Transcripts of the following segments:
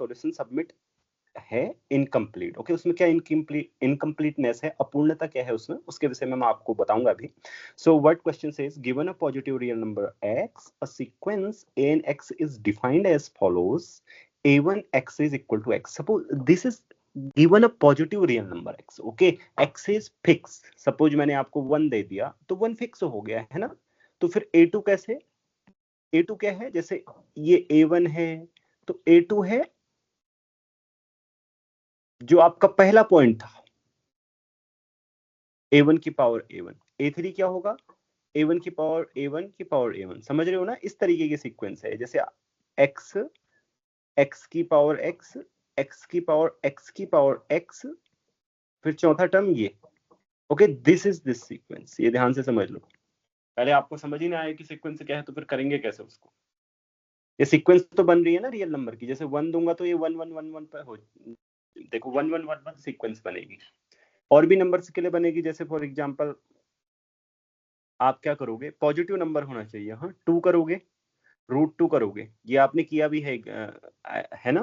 Solution submit है incomplete. Okay, उसमें क्या इनकम्प्लीटनेस है, अपूर्णता क्या है उसमें, उसके विषय में मैं आपको बताऊंगा अभी। So what question says, given a positive real number x, a sequence an(x) is defined as follows, a1x is equal to x। Suppose this is given a positive real number x। Okay, x is fix. Suppose मैंने आपको 1 दे दिया तो 1 fix हो गया है ना। तो फिर a2 कैसे, a2 क्या है, जैसे ये a1 है तो a2 है जो आपका पहला पॉइंट था, a1 की पावर a1, a3 क्या होगा, a1 की पावर a1 की पावर a1। समझ रहे हो ना, इस तरीके की सीक्वेंस है, जैसे x, x की पावर x, x की पावर x की पावर x, फिर चौथा टर्म ये। Okay, this is this sequence, ये ध्यान से समझ लो। पहले आपको समझ ही ना आए कि सीक्वेंस क्या है तो फिर करेंगे कैसे उसको। ये सीक्वेंस तो बन रही है ना रियल नंबर की, जैसे 1 दूंगा तो ये 1 1 1 1 पर हो, देखो 1 1 1 1 सीक्वेंस बनेगी। और भी नंबर्स के लिए बनेगी, जैसे फॉर एग्जांपल आप क्या करोगे, पॉजिटिव नंबर होना चाहिए, हाँ 2 करोगे, √2 करोगे, ये आपने किया भी है ना,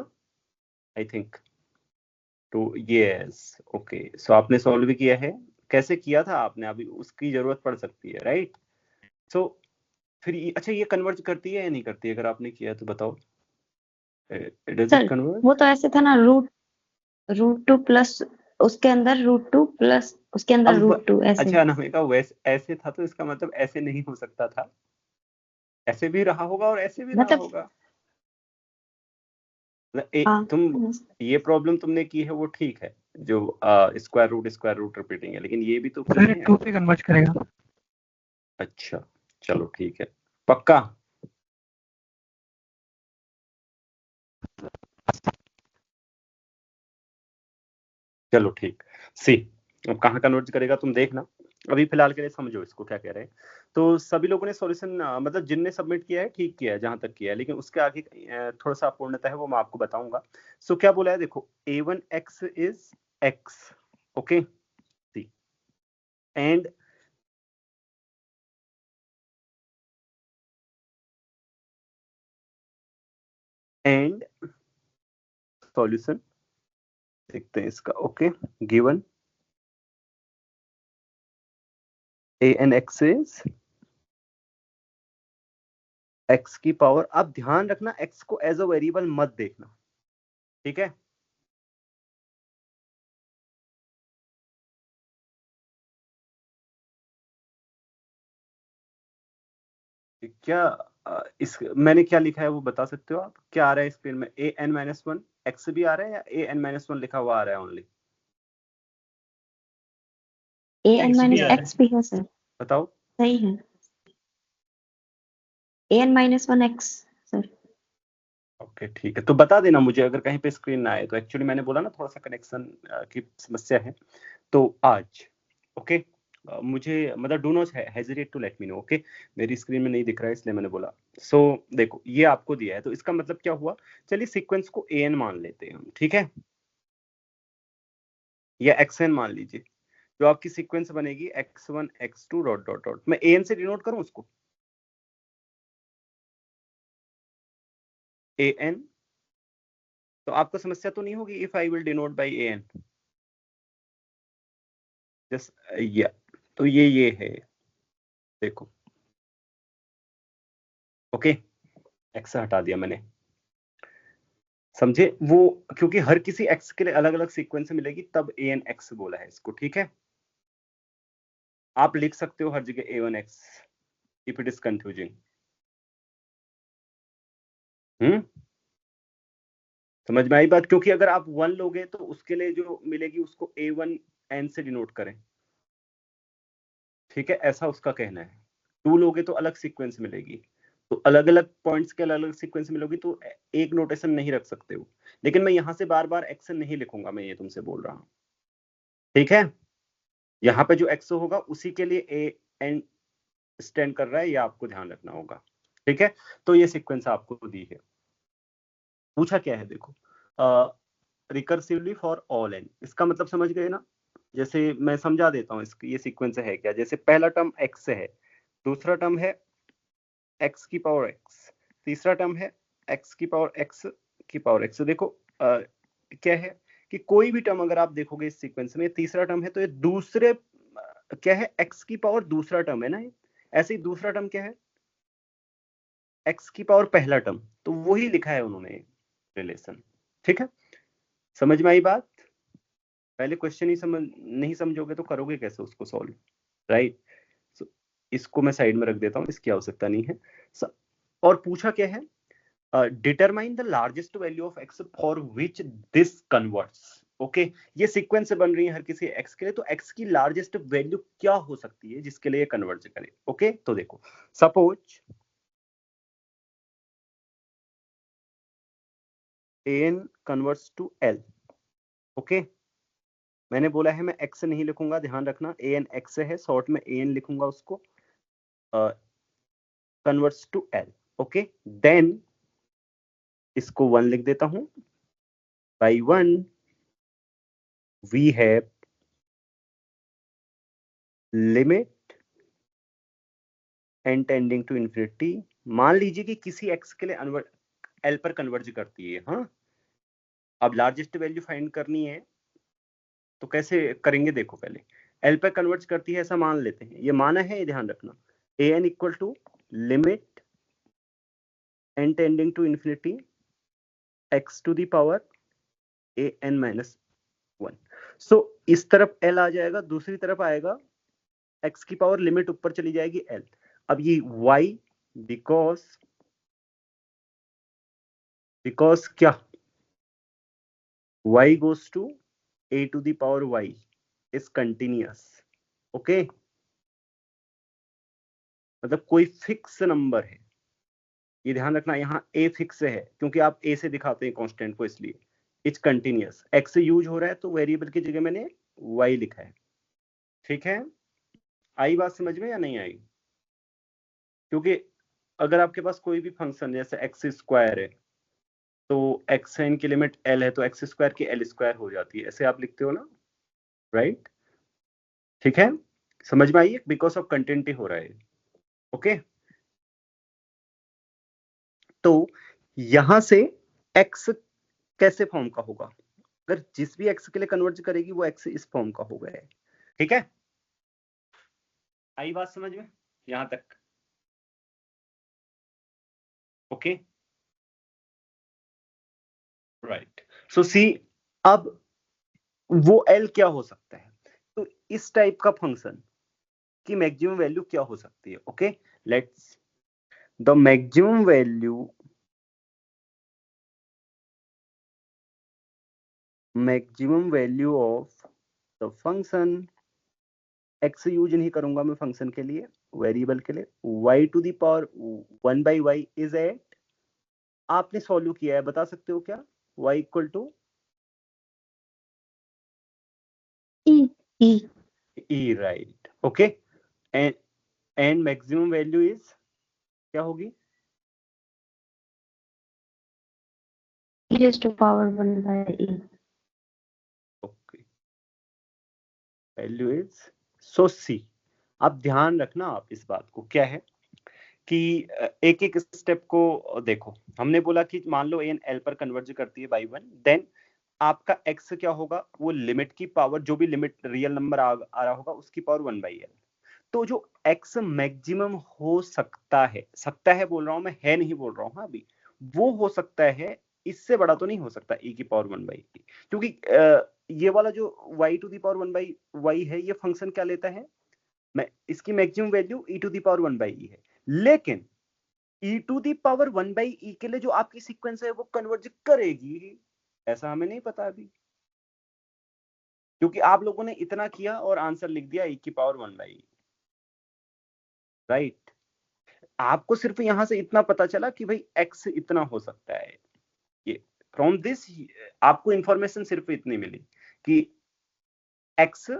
आई थिंक। तो यस, ओके, सो आपने सॉल्व भी किया है, कैसे किया था आपने, अभी उसकी जरूरत पड़ सकती है, राइट। सो फिर अच्छा ये कन्वर्ज करती है या नहीं करती है, अगर आपने किया तो बताओ। Does it converge? वो तो ऐसे था ना, √2 प्लस उसके अंदर √2 प्लस उसके अंदर √2 ऐसे। अच्छा अनामिका, वैसे ऐसे था तो इसका मतलब ऐसे नहीं हो सकता था, ऐसे भी रहा होगा और ऐसे भी रहा मतलब होगा। हाँ, तुम ये प्रॉब्लम तुमने की है वो ठीक है, जो स्क्वायर रूट रिपीटिंग है, लेकिन ये भी तो सर 2 से कन्वर्ज करेगा। अच्छा चलो ठीक है, पक्का। चलो ठीक, सी अब कहाँ कन्वर्ट करेगा तुम देखना, अभी फिलहाल के लिए समझो इसको क्या कह रहे हैं। तो सभी लोगों ने सॉल्यूशन मतलब जिनने सबमिट किया है ठीक किया है जहां तक किया है, लेकिन उसके आगे थोड़ा सा अपूर्णता है वो मैं आपको बताऊंगा। सो क्या बोला है देखो, a1x is x, okay, see and solution देखते हैं इसका। Okay, given an(x) is x की पावर, अब ध्यान रखना x को एज अ वेरिएबल मत देखना, ठीक है। क्या इस मैंने क्या लिखा है वो बता सकते हो आप, क्या आ रहा है स्क्रीन में, an-1 x भी आ रहा है या an-1 लिखा हुआ आ रहा है ओनली, an-x भी है सर, बताओ। सही है, an-1x सर। ओके ठीक है, तो बता देना मुझे अगर कहीं पे स्क्रीन ना आए तो, एक्चुअली मैंने बोला ना थोड़ा सा कनेक्शन की समस्या है। तो आज ओके, मुझे मतलब do not hesitate to let me know, okay, मेरी स्क्रीन में नहीं दिख रहा है इसलिए मैंने बोला। सो देखो ये आपको दिया है तो इसका मतलब क्या हुआ, चलिए सीक्वेंस को an मान लेते हैं हम, ठीक है, या xn मान लीजिए। जो आपकी सीक्वेंस बनेगी x1 x2 dot dot dot, मैं an से डिनोट करूं उसको, an, तो आपको समस्या तो नहीं होगी if I will denote by an, just या, तो ये है देखो, ओके, x हटा दिया मैंने, समझे वो, क्योंकि हर किसी x के लिए अलग अलग सीक्वेंस मिलेगी तब an(x) बोला है इसको, ठीक है। आप लिख सकते हो हर जगह a1x if it is confusing. समझ में आई बात, क्योंकि अगर आप 1 लोगे तो उसके लिए जो मिलेगी उसको a1n से डिनोट करें, ठीक है, ऐसा उसका कहना है। 2 लोगे तो अलग सीक्वेंस मिलेगी, तो अलग अलग पॉइंट्स के अलग अलग सीक्वेंस मिलोगी तो एक नोटेशन नहीं रख सकते हो, लेकिन मैं यहां से बार बार एक्स नहीं लिखूंगा, मैं ये तुमसे बोल रहा हूं, ठीक है। यहाँ पे जो एक्स होगा उसी के लिए ए एन स्टैंड कर रहा है, ये आपको ध्यान रखना होगा, ठीक है। तो ये सीक्वेंस आपको दी है, पूछा क्या है देखो, रिकर्सिवली फॉर ऑल एन, इसका मतलब समझ गए ना। जैसे मैं समझा देता हूँ इसकी, ये सीक्वेंस है क्या, जैसे पहला टर्म x है, दूसरा टर्म है x की पावर x, तीसरा टर्म है x की पावर x की पावर x। देखो क्या है कि कोई भी टर्म अगर आप देखोगे इस सीक्वेंस में, तीसरा टर्म है तो ये दूसरे क्या है, x की पावर दूसरा टर्म है ना। ऐसे ही दूसरा टर्म क्या है, x की पावर पहला टर्म, तो वही लिखा है उन्होंने रिलेशन। ठीक है, समझ में आई बात? पहले क्वेश्चन ही नहीं समझोगे तो करोगे कैसे उसको सॉल्व, राइट? इसको मैं साइड में रख देता हूं, इसकी आवश्यकता नहीं है। और पूछा क्या है, determine the largest value of x for which this converts. Okay, ये सीक्वेंस से बन रही है हर किसी x के लिए, तो x की लार्जेस्ट वैल्यू क्या हो सकती है जिसके लिए कन्वर्ट करे। ओके, तो देखो suppose an converts to l। Okay, मैंने बोला है मैं x नहीं लिखूंगा, ध्यान रखना an x है, शॉर्ट में an लिखूंगा उसको, converts to l। Okay, then इसको 1 लिख देता हूं। By 1 we have limit n tending to infinity. मान लीजिए कि किसी x के लिए l पर कन्वर्ज करती है। हाँ, अब लार्जेस्ट वैल्यू फाइंड करनी है तो कैसे करेंगे, देखो पहले l पर कन्वर्ज करती है ऐसा मान लेते हैं, ये माना है, ये ध्यान रखना। an equal to limit n tending to infinity x to the power an minus 1। So इस तरफ l आ जाएगा, दूसरी तरफ आएगा x की पावर लिमिट ऊपर चली जाएगी l। अब ये y बिकॉज क्या, y goes to a to the power y is continuous. Okay, मतलब कोई फिक्स नंबर है, ये ध्यान रखना, यहाँ a फिक्स है क्योंकि आप a से दिखाते हैं कांस्टेंट को, इसलिए इट्स कंटिन्यूअस। x यूज हो रहा है तो वेरिएबल की जगह मैंने y लिखा है। ठीक है, आई बात समझ में या नहीं आई? क्योंकि अगर आपके पास कोई भी फंक्शन जैसे एक्स स्क्वायर है तो एक्स की लिमिट l है तो एक्स स्क्वायर की l स्क्वायर हो जाती है, ऐसे आप लिखते हो ना, राइट? ठीक है, समझ में आई? बिकॉज ऑफ कंटिन्यूटी हो रहा है। ओके, तो यहां से x कैसे फॉर्म का होगा, अगर जिस भी x के लिए कन्वर्ज करेगी वो x इस फॉर्म का हो गया है। ठीक है, आई बात समझ में यहां तक? Okay, right. सो सी, अब वो l क्या हो सकता है, तो इस टाइप का फंक्शन की मैक्सिमम वैल्यू क्या हो सकती है। Okay, let's the maximum value of the function, x use नहीं करूंगा मैं फंक्शन के लिए, वेरिएबल के लिए, y to the power 1 by y is at, आपने सॉल्व किया है, बता सकते हो क्या? y equal to e, right? Okay, and maximum value is क्या होगी? e raised to power 1 by e। Okay, value is so C. अब ध्यान रखना आप इस बात को, क्या है कि एक एक स्टेप को देखो। हमने बोला कि मान लो एन एल पर कन्वर्ज करती है बाई 1, देन आपका x क्या होगा, वो लिमिट की पावर, जो भी लिमिट रियल नंबर आ रहा होगा उसकी पावर 1 बाई एल। तो जो x मैक्सिमम हो सकता है बोल रहा हूं मैं, है नहीं बोल रहा हूं अभी, वो हो सकता है, इससे बड़ा तो नहीं हो सकता e की पावर 1 बाई e, क्योंकि ये वाला जो y to the power 1 by y है, ये फंक्शन क्या लेता है, मैं इसकी maximum value e to the power 1 by e है, लेकिन e to the power 1 by e के लिए जो आपकी सीक्वेंस है वो कन्वर्ज करेगी, ऐसा हमें नहीं पता अभी, क्योंकि आप लोगों ने इतना किया और आंसर लिख दिया e की पावर 1 बाई e, राइट? आपको सिर्फ यहां से इतना पता चला कि भाई x इतना हो सकता है, ये फ्रॉम दिस आपको इंफॉर्मेशन सिर्फ इतनी मिली कि x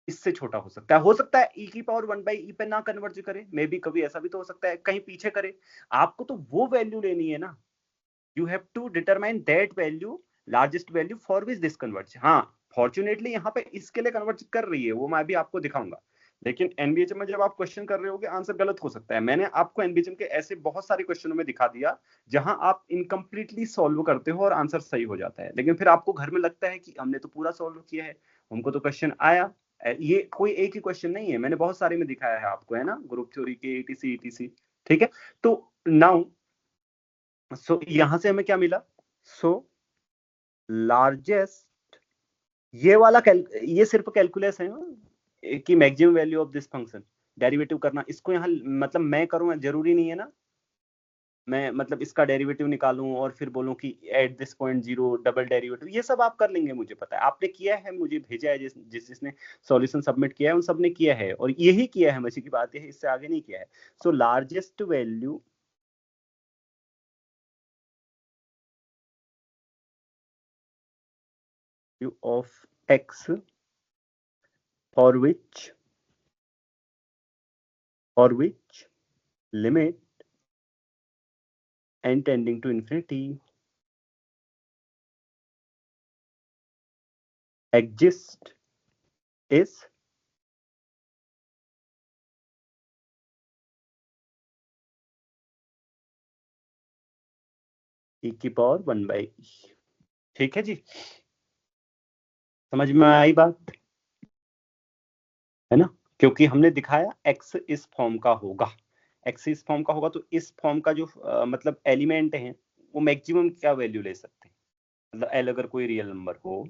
इससे छोटा हो सकता है e की पावर 1 बाई e पे ना कन्वर्ज करे, मे बी कभी ऐसा भी तो हो सकता है कहीं पीछे करे। आपको तो वो वैल्यू लेनी है ना, you have to determine that value, largest value for which this converge। हाँ, फॉर्चुनेटली यहाँ पे इसके लिए कन्वर्ज कर रही है, वो मैं भी आपको दिखाऊंगा। लेकिन एनबीएचएम में जब आप क्वेश्चन कर रहे होगे आंसर गलत हो सकता है। मैंने आपको एनबीएचएम के ऐसे बहुत सारे क्वेश्चनों में दिखा दिया जहां आप इनकम्प्लीटली सॉल्व करते हो और आंसर सही हो जाता है, लेकिन फिर आपको घर में लगता है कि हमने तो पूरा सॉल्व किया है, हमको तो क्वेश्चन आया। ये कोई एक ही क्वेश्चन नहीं है, मैंने बहुत सारे में दिखाया है आपको, है ना, ग्रुप थ्योरी के ईटीसी ईटीसी। ठीक है, तो नाउ सो यहां से हमें क्या मिला? सो लार्जेस्ट, ये वाला ये सिर्फ कैलकुलस है कि maximum value of this function derivative करना, इसको यहाँ मतलब मैं करूँ जरूरी नहीं है ना, मैं मतलब इसका डेरिवेटिव निकालूं और फिर बोलूं कि at this point 0 double derivative, ये सब आप कर लेंगे, मुझे पता है आपने किया है, मुझे भेजा है, जिसने सॉल्यूशन सबमिट किया है उन सब ने किया है, और यही किया है, मजे की बात है, इससे आगे नहीं किया है। So largest value of x for which limit n tending to infinity exist is e की पावर 1/e। ठीक है जी, समझ में आई बात, है ना? क्योंकि हमने दिखाया x इस फॉर्म का होगा, x इस फॉर्म का होगा, तो इस फॉर्म का जो मतलब एलिमेंट है वो मैक्सिमम क्या वैल्यू ले सकते हैं, मतलब l अगर कोई रियल नंबर हो,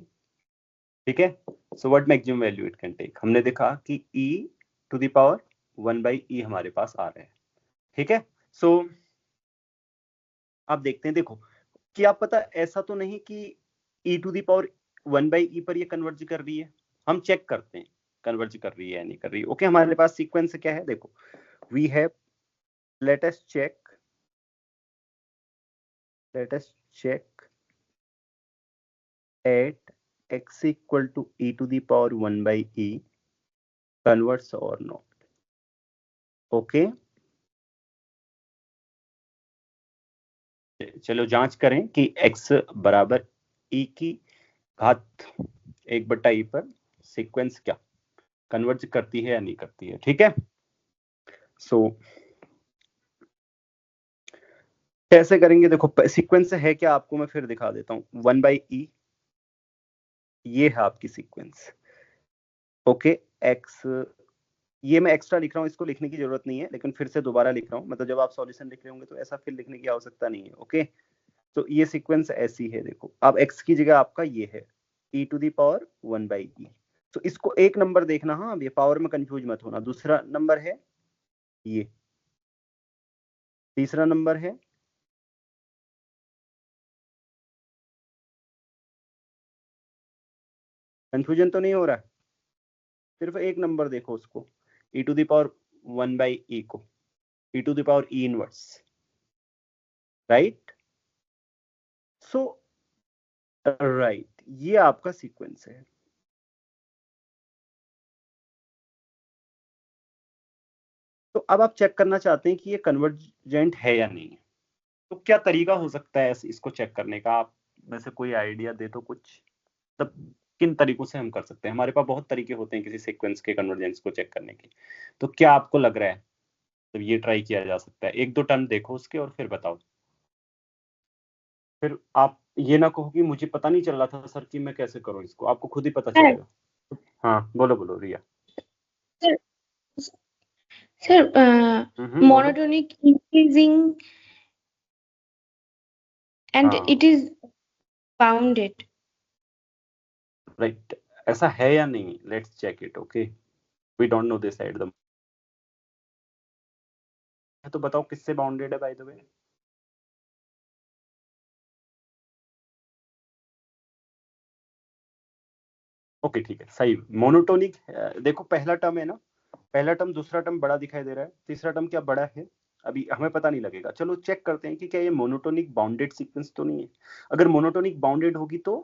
ठीक है, so what maximum value it can take, हमने देखा कि e to the power 1/e हमारे पास आ रहा है। ठीक है, सो आप देखते हैं, देखो कि आप पता ऐसा तो नहीं कि e to the power 1/e पर ये कन्वर्ज कर रही है, हम चेक करते हैं कन्वर्ज कर रही है या नहीं कर रही है। ओके, हमारे पास सीक्वेंस क्या है, देखो we have, let us check at x equal to e to the power 1/e converts or not। Okay, चलो जांच करें कि x बराबर e की घात 1/e पर सीक्वेंस क्या कन्वर्ज करती है या नहीं करती है। ठीक है, सो कैसे करेंगे, देखो सीक्वेंस है क्या आपको मैं फिर दिखा देता हूं, 1/e ये है आपकी सीक्वेंस। ओके, x, ये मैं एक्स्ट्रा लिख रहा हूँ, इसको लिखने की जरूरत नहीं है, लेकिन फिर से दोबारा लिख रहा हूँ, मतलब जब आप सॉल्यूशन लिख रहे होंगे तो ऐसा फिर लिखने की आवश्यकता नहीं है। ओके, तो ये सीक्वेंस ऐसी है, देखो अब x की जगह आपका ये है e to the power 1/e, तो इसको एक नंबर देखना, हाँ अब ये पावर में कंफ्यूज मत होना, दूसरा नंबर है ये, तीसरा नंबर है, कंफ्यूजन तो नहीं हो रहा है, सिर्फ एक नंबर देखो उसको, e to the power 1/e को, e to the power e inverse, right? So right, ये आपका सीक्वेंस है। तो अब आप चेक करना चाहते हैं कि ये कन्वर्जेंट है या नहीं, तो क्या तरीका हो सकता है इसको चेक करने का, आप में से कोई आइडिया दे तो कुछ, मतलब किन तरीकों से हम कर सकते हैं, हमारे पास बहुत तरीके होते हैं किसी सीक्वेंस के कन्वर्जेंस को चेक करने के, तो क्या आपको लग रहा है तो ये ट्राई किया जा सकता है, एक दो टर्म देखो उसके और फिर बताओ, फिर आप ये ना कहो कि मुझे पता नहीं चल रहा था सर कि मैं कैसे करूं इसको, आपको खुद ही पता चलेगा। हाँ बोलो बोलो Riya. Sir monotonic increasing and it is bounded, right, ऐसा है या नहीं, let's check it. Okay, we don't know this at the, तो बताओ किससे बाउंडेड है बाय द वे। ओके ठीक है, सही, मोनोटोनिक, देखो पहला टर्म है ना, पहला टर्म दूसरा टर्म बड़ा दिखाई दे रहा है, तीसरा टर्म क्या बड़ा है, अभी हमें पता नहीं लगेगा, चलो चेक करते हैं कि क्या ये मोनोटोनिक बाउंडेड सीक्वेंस तो नहीं है। अगर मोनोटोनिक बाउंडेड होगी तो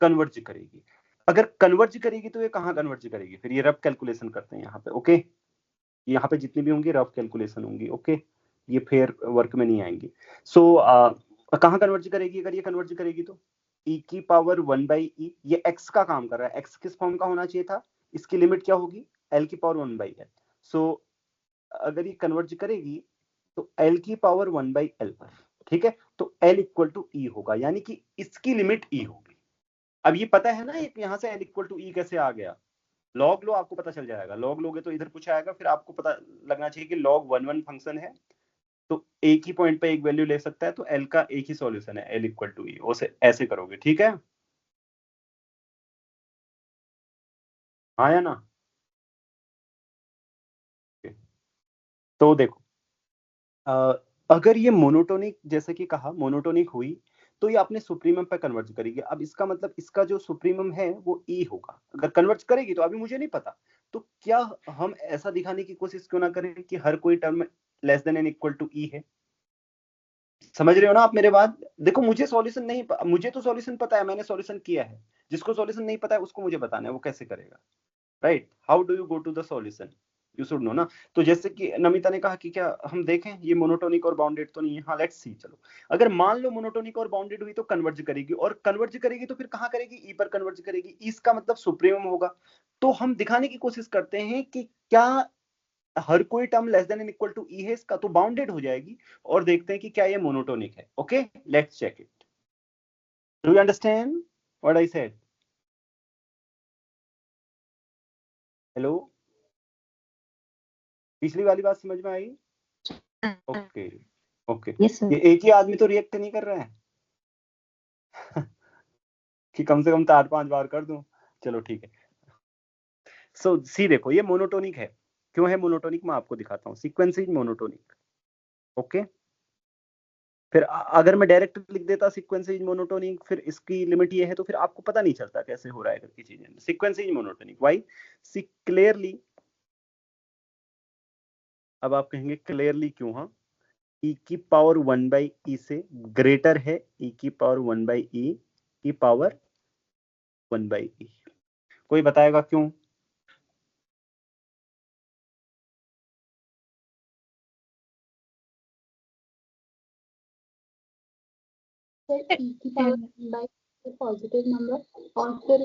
कन्वर्ज करेगी, अगर कन्वर्ज करेगी तो ये कहाँ कन्वर्ज करेगी, फिर ये रफ कैलकुलेशन करते हैं यहाँ पे। ओके, यहाँ पे जितनी भी होंगी रफ कैलकुलेशन होंगी। ओके, ये फेयर वर्क में नहीं आएंगी। सो कहाँ कन्वर्ज करेगी, अगर ये कन्वर्ज करेगी तो e की पावर 1/e, ये x का काम कर रहा है, x किस फॉर्म का होना चाहिए था, इसकी लिमिट क्या होगी एल की पावर 1/l। सो अगर ये कन्वर्ज करेगी तो एल की पावर 1/l पर, ठीक है, तो एल इक्वल टू ई होगा, यानी कि इसकी लिमिट ई होगी। अब ये पता है ना, यहां से एल इक्वल टू ई कैसे आ गया, लॉग लो, आपको पता चल जाएगा। लॉग लोगे तो इधर कुछ आएगा, फिर आपको पता लगना चाहिए कि लॉग 1 फंक्शन है, तो एक ही पॉइंट पे एक वैल्यू ले सकता है, तो एल का एक ही सॉल्यूशन है, एल इक्वल टू ई। ऐसे करोगे, ठीक है, हाँ या ना। तो देखो, अगर ये मोनोटोनिक, जैसे कि कहा मोनोटोनिक हुई, तो ये अपने सुप्रीमम पे कन्वर्ज करेगी। अब इसका मतलब इसका जो सुप्रीमम है वो ई होगा, अगर कन्वर्ज करेगी तो। अभी मुझे नहीं पता, तो क्या हम ऐसा दिखाने की कोशिश क्यों ना करें कि हर कोई term less than n equal to e है। समझ रहे हो ना आप मेरे बात। देखो, मुझे सॉल्यूशन नहीं, मुझे तो सॉल्यूशन पता है, मैंने सॉल्यूशन किया है। जिसको सॉल्यूशन नहीं पता है उसको मुझे बताना है वो कैसे करेगा, right. How do you go to the solution, you should know ना। तो जैसे कि नमिता ने कहा कि क्या हम देखें ये मोनोटोनिक और बाउंडेड तो नहीं है। हाँ, लेट्स सी। चलो, अगर मान लो मोनोटोनिक और बाउंडेड हुई तो कन्वर्ज करेगी, और कन्वर्ज करेगी तो फिर कहाँ करेगी, ई पर कन्वर्ज करेगी। इसका मतलब सुप्रीमम होगा। तो हम दिखाने की कोशिश करते हैं कि क्या हर कोई term less than n equal to e है इसका, तो बाउंडेड हो जाएगी, और देखते हैं कि क्या ये मोनोटोनिक है। Okay, let's check it. Do you understand what I said? Hello, पिछली वाली बात समझ में आई? Okay okay. Yes sir. ये एक ही आदमी तो रिएक्ट नहीं कर रहा है कि कम से कम 4-5 बार कर दूं। चलो ठीक है। सो सी देखो, ये मोनोटोनिक है। क्यों है मोनोटोनिक, मैं आपको दिखाता हूँ। Sequence is monotonic. ओके, फिर अगर मैं डायरेक्ट लिख देता सीक्वेंस इज मोनोटोनिक, फिर इसकी लिमिट ये है, तो फिर आपको पता नहीं चलता कैसे हो रहा है करके चीजें। Sequence is monotonic, why? See clearly, अब आप कहेंगे क्लियरली क्यों? हाँ, e की पावर 1/e से ग्रेटर है e की पावर 1/e की पावर 1/e। कोई बताएगा क्यों? सर ई की पावर बाय पॉजिटिव नंबर, और फिर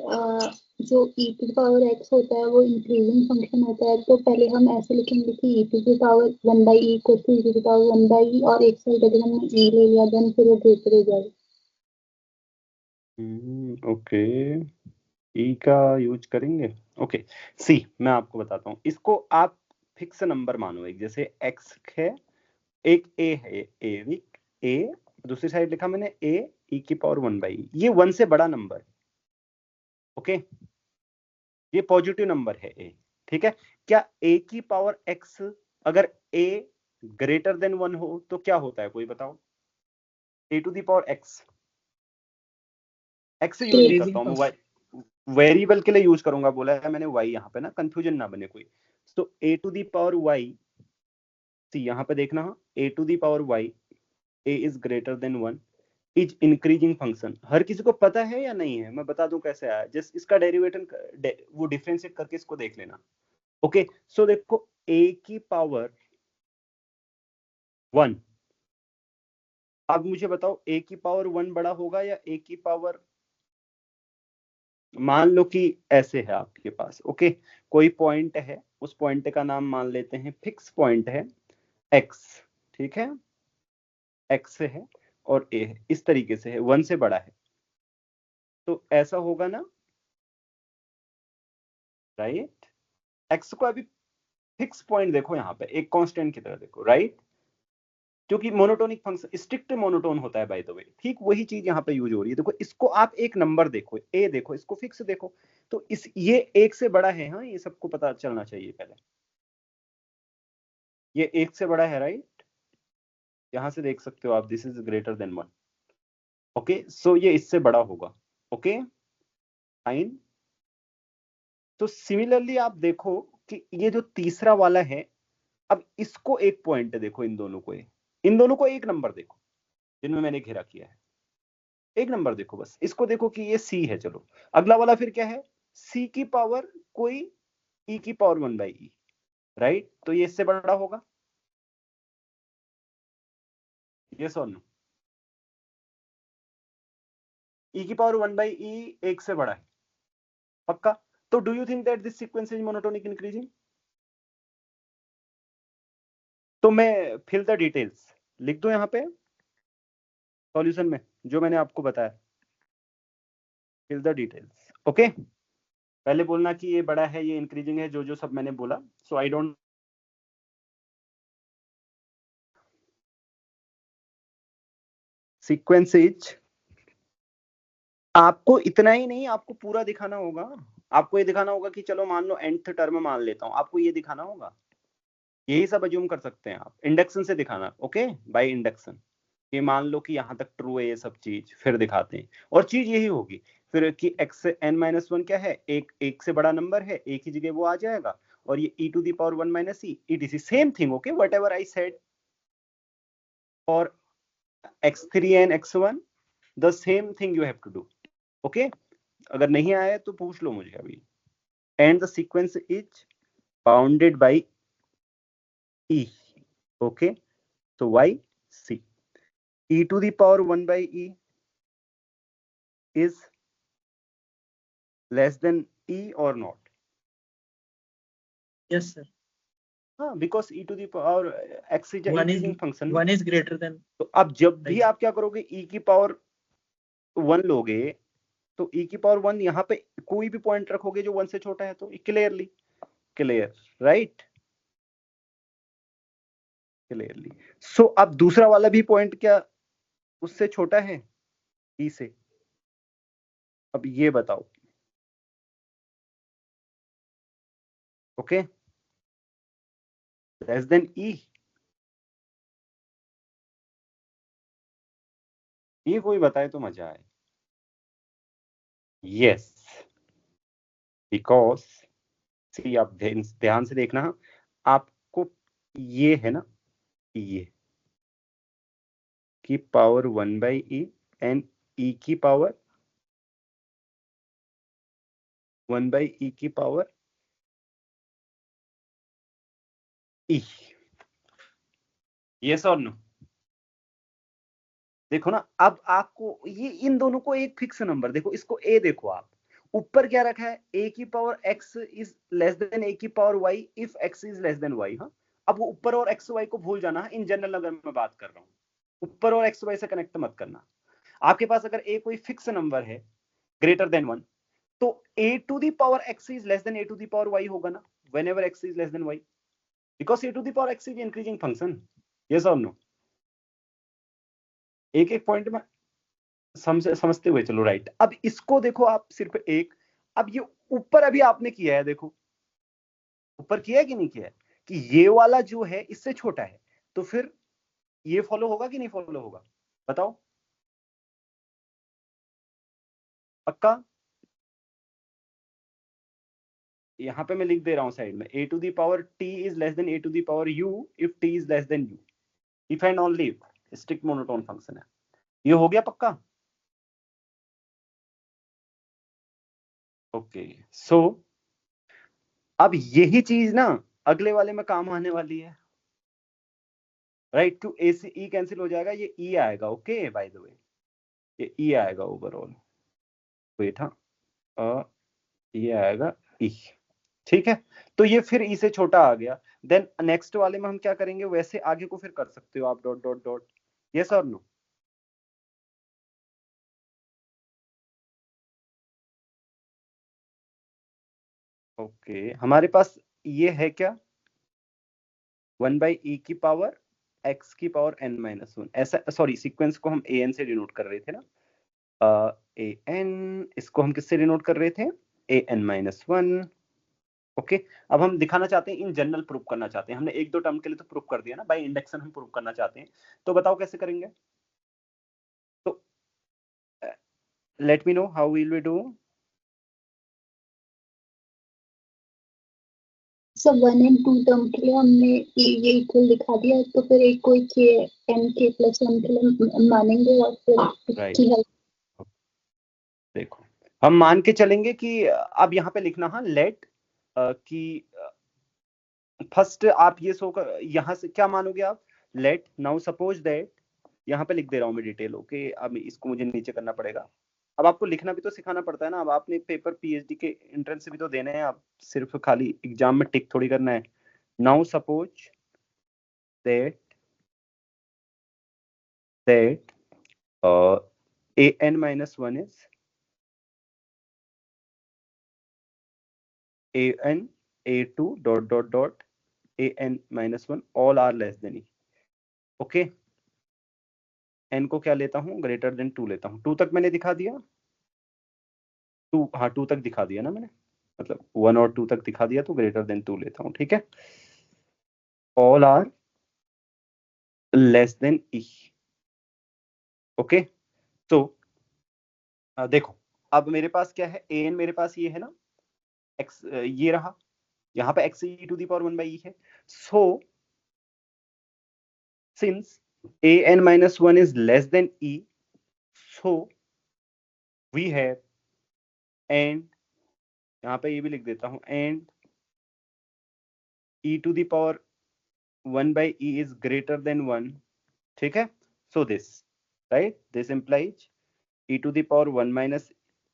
जो ई की पावर एक्स होता है वो इंक्रीजिंग फंक्शन होता है, तो पहले हम ऐसे लिखेंगे कि ई की पावर 1/e इक्वल टू ई की पावर 1/e, और एक साइड अगर हमने ई ले लिया देन फिर वो ग्रेटर हो जाएगा। ओके, ई का यूज करेंगे। ओके, सी मैं आपको बताता हूँ। इसको आप फिक्स नंबर मानो, एक जैसे एक्स है, एक ए है, ए दूसरी साइड लिखा मैंने ए ई की पावर 1/e, ये 1 से बड़ा नंबर। ओके, ये पॉजिटिव नंबर है ए, ठीक है। क्या ए की पावर एक्स, अगर ए ग्रेटर देन 1 हो तो क्या होता है, कोई बताओ? A to the power x, x use नहीं करता हूं मैं, वेरिएबल के लिए यूज करूंगा बोला है मैंने, वाई यहाँ पे ना कंफ्यूजन ना बने कोई। तो a to the power y, see यहाँ पे देखना, a to the power y, a is greater than 1, is increasing function. हर किसी को पता है या नहीं है? मैं बता दूं कैसे आया, जस्ट इसका डेरिवेटिव वो डिफरेंशिएट करके इसको देख लेना। ओके, सो देखो, ए की पावर 1, अब मुझे बताओ ए की पावर 1 बड़ा होगा या ए की पावर, मान लो कि ऐसे है आपके पास, ओके, कोई पॉइंट है, उस पॉइंट का नाम मान लेते हैं, फिक्स पॉइंट है एक्स, ठीक है, एक्स है और ए है, इस तरीके से है, 1 से बड़ा है, तो ऐसा होगा ना, राइट। एक्स को अभी फिक्स पॉइंट देखो, यहाँ पे एक कांस्टेंट की तरह देखो, राइट, क्योंकि मोनोटोनिक फंक्शन स्ट्रिक्ट मोनोटोन होता है बाय द वे, ठीक वही चीज यहाँ पे यूज हो रही है। देखो, इसको आप एक नंबर देखो, ए देखो, इसको फिक्स देखो, तो इस ये एक से बड़ा है, हाँ, ये सबको पता चलना चाहिए पहले, ये एक से बड़ा है, राइट। यहां से देख सकते हो आप, this is greater than 1। Okay, so ये इससे बड़ा होगा। Okay, fine. तो सिमिलरली आप देखो कि ये जो तीसरा वाला है, अब इसको एक पॉइंट देखो, इन दोनों को एक नंबर देखो, जिनमें मैंने घेरा किया है, एक नंबर देखो बस, इसको देखो कि ये सी है। चलो, अगला वाला फिर क्या है, सी की पावर कोई ई की पावर 1/e, राइट, तो ये इससे बड़ा होगा, यस और नो? ई की पावर 1/e एक से बड़ा है, पक्का? तो do you think that this sequence is monotonic increasing? तो मैं फिल द डिटेल्स लिख दूं यहाँ पे सॉल्यूशन में जो मैंने आपको बताया, फिल द डिटेल्स। ओके, पहले बोलना कि ये बड़ा है, ये इंक्रीजिंग है, जो जो सब मैंने बोला। सो आई डोंट सीक्वेंस इज, आपको इतना ही नहीं, आपको पूरा दिखाना होगा। आपको ये दिखाना होगा कि चलो मान लो nth टर्म मान लेता हूं, आपको ये दिखाना होगा। यही सब अज्यूम कर सकते हैं आप, इंडक्शन से दिखाना। Okay, by induction. ये मान लो कि यहाँ तक ट्रू है ये सब चीज, फिर दिखाते हैं। और चीज यही होगी फिर कि x n-1 क्या है, एक से बड़ा नंबर है, एक ही जगह वो आ जाएगा। और ये e⁻1 - e etc same thing. Okay, whatever I said for x3 and x1 the same thing you have to do. Okay, अगर नहीं आया तो पूछ लो मुझे अभी। And the sequence is bounded by e. Okay, so y c e⁻1/e is less than e or not? Yes, sir. Because e⁻x is an increasing function. One is greater than. तो अब जब भी आप क्या करोगे, e⁻1 लोगे तो e⁻1 यहाँ पे कोई भी पॉइंट रखोगे जो 1 से छोटा है, तो क्लियरली क्लियर, राइट? क्लियरली। सो अब दूसरा वाला भी पॉइंट क्या उससे छोटा है e से? अब ये बताओ। Okay, less than e। ये कोई बताए तो मजा आए। यस, बिकॉज सी, आप ध्यान से देखना, आपको ये है ना, ये की पावर 1/e एंड e की पावर 1/e की पावर e। यस और नो? देखो ना, अब आपको ये इन दोनों को एक फिक्स नंबर देखो, इसको a देखो आप, ऊपर क्या रखा है, a की power x is less than a की power y if x is less than y। हाँ, अब वो ऊपर और x y को भूल जाना, इन जनरल अगर मैं बात कर रहा हूँ, ऊपर और x y से कनेक्ट मत करना। आपके पास अगर a कोई फिक्स नंबर है ग्रेटर देन 1, तो a⁻x is less than a⁻y होगा ना, whenever x is less than y, because a⁻x is increasing function। yes or no? एक एक पॉइंट में समझते हुए चलो, राइट? अब इसको देखो आप, सिर्फ एक, अब ये ऊपर अभी आपने किया है, देखो ऊपर किया है कि नहीं किया है, कि ये वाला जो है इससे छोटा है, तो फिर ये फॉलो होगा कि नहीं फॉलो होगा, बताओ? पक्का? यहां पे मैं लिख दे रहा हूं साइड में, a⁻t is less than a⁻u if t is less than u, if and only if strict monotone function है। ये हो गया पक्का? ओके, सो अब यही चीज ना अगले वाले में काम आने वाली है, राइट? टू ए से ई कैंसिल हो जाएगा, ये ई आएगा। ओके, बाय द वे ये ई आएगा ओवरऑल, वेट, हाँ, ये आएगा ई, ठीक है? तो ये फिर ई से छोटा आ गया। देन नेक्स्ट वाले में हम क्या करेंगे, वैसे आगे को फिर कर सकते हो आप, डॉट डॉट डॉट। यस और नो? ओके, हमारे पास ये है क्या, 1/e की पावर x की पावर n-1, ऐसा, सॉरी, सीक्वेंस को हम an से डिनोट कर रहे थे ना, an, इसको हम किससे डिनोट कर रहे थे, an-1। ओके, अब हम दिखाना चाहते हैं, इन जनरल प्रूफ करना चाहते हैं। हमने एक दो टर्म के लिए तो प्रूफ कर दिया ना, बाय इंडक्शन हम प्रूफ करना चाहते हैं, तो बताओ कैसे करेंगे? तो let me know how will we do. सब 1 and 2 टर्म के लिए हमने ये इक्वल दिखा दिया, तो फिर एक कोई k n k plus 1 के लिए मानेंगे और फिर इसकी हेल्प। देखो, हम मान के चलेंगे कि अब यहाँ पे लिखना, हाँ, लेट कि फर्स्ट आप ये सो कर यहाँ से क्या मानोगे आप, लेट नाउ सपोज दैट, यहाँ पे लिख दे रहा हूँ मैं डिटेल। ओके, अब इसको मुझे नीचे करना पड़ेगा, अब आपको लिखना भी तो सिखाना पड़ता है ना। अब आपने पेपर पीएचडी के एंट्रेंस भी तो देने हैं, आप सिर्फ खाली एग्जाम में टिक थोड़ी करना है। Now suppose that an minus 1 is an a2 dot dot dot an minus 1 all are less than e। Okay, n को क्या लेता हूं, ग्रेटर देन 2 लेता हूं। 2 तक मैंने दिखा दिया, 2, हाँ 2 तक दिखा दिया ना मैंने, मतलब 1 और 2 तक दिखा दिया, तो ग्रेटर देन 2 लेता हूं। ठीक है, all are less than e. Okay, तो देखो अब मेरे पास क्या है, an मेरे पास ये है ना, x ये रहा, यहाँ पे x e to the power 1 by e है। सो since an minus 1 is less than e, so we have, and यहाँ पे ये भी लिख देता हूँ, and e to the power 1 by e is greater than 1। ठीक है, so this, right, this implies e to the power 1 minus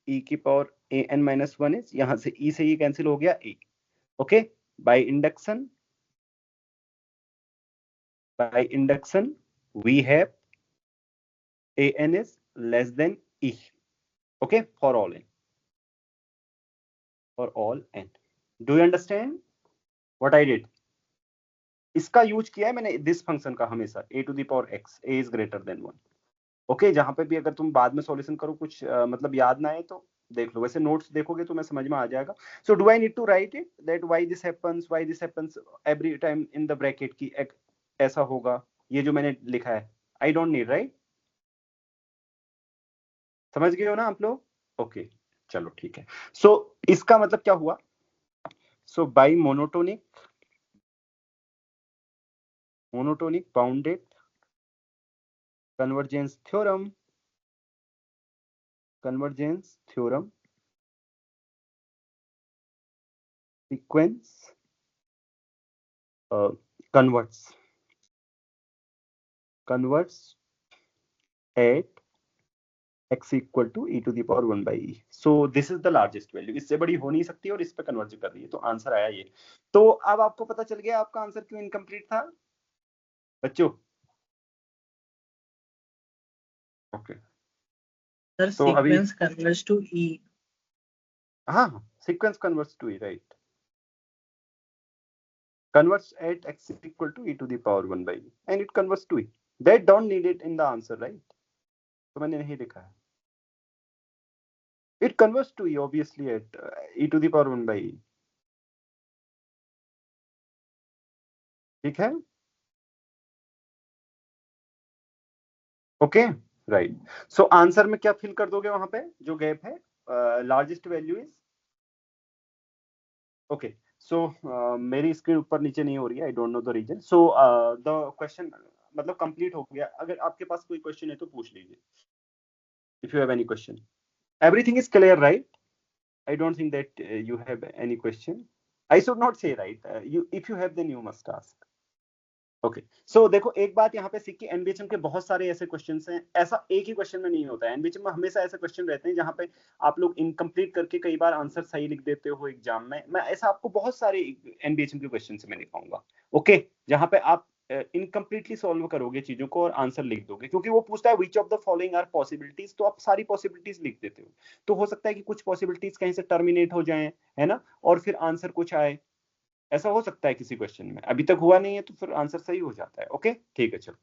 e की पावर an minus 1 is, यहाँ से e से e कैंसिल हो गया e। Okay, by induction we have an is less than e। okay, for all n, do you understand what I did? इसका use किया है मैंने दिस फंक्शन का हमेशा, a to the power x, a is greater than 1। Okay, जहां पे भी अगर तुम बाद में सॉल्यूशन करो कुछ मतलब याद ना आए तो देख लो, वैसे नोट्स देखोगे तो मैं समझ में आ जाएगा। So do I need to write it that why this happens every time in the bracket की ऐसा होगा, ये जो मैंने लिखा है, आई डोंट नीड, राइट? समझ गए हो ना आप लोग? ओके, चलो ठीक है। सो इसका मतलब क्या हुआ? So by monotonic bounded convergence theorem sequence converts at x equal to e to the power 1 by e। so this is the largest value, इससे बड़ी हो नहीं सकती और इस पे कन्वर्ज कर रही है, तो आंसर आया ये। तो अब आपको पता चल गया आपका आंसर क्यों इनकम्प्लीट था बच्चों? Okay, sir sequence converge to e. हाँ, sequence converge to e, right, converts at x equal to e to the power 1 by e, and it converts to e, that don't need it in the answer, right? तो मैंने नहीं लिखा है, it converts to e obviously at e to the power 1 by e। ठीक है, okay, right. So answer में क्या fill कर दोगे वहां पे जो गैप है, largest value is, okay. So मेरी स्क्रीन ऊपर नीचे नहीं हो रही है, I don't know the reason. So the question मतलब कंप्लीट हो गया। अगर आपके पास कोई क्वेश्चन है तो पूछ लीजिए, if you have any question. Everything is clear, right? I don't think that you have any question. I should not say, right? If you have, then you must ask. Okay, so देखो एक बात यहाँ पे सीखी, NBHM के बहुत सारे ऐसे क्वेश्चंस हैं, ऐसा एक ही क्वेश्चन में नहीं होता है। एनबीएचएम में हमेशा ऐसे क्वेश्चन रहते हैं जहाँ पे आप लोग इनकम्प्लीट करके कई बार आंसर सही लिख देते हो एग्जाम में। मैं ऐसा आपको बहुत सारे एनबीएचएम के क्वेश्चन से मैं दिखाऊंगा, ओके, जहाँ पे आप इनकम्प्लीटली सॉल्व करोगे चीजों को और आंसर लिख दोगे, क्योंकि वो पूछता है which of the following are possibilities, तो आप सारी पॉसिबिलिटीज लिख देते हो। तो हो सकता है कि कुछ पॉसिबिलिटीज कहीं से टर्मिनेट हो जाएं, है ना, और फिर आंसर कुछ आए, ऐसा हो सकता है किसी क्वेश्चन में। अभी तक हुआ नहीं है तो फिर आंसर सही हो जाता है। ओके, ठीक है, चलो।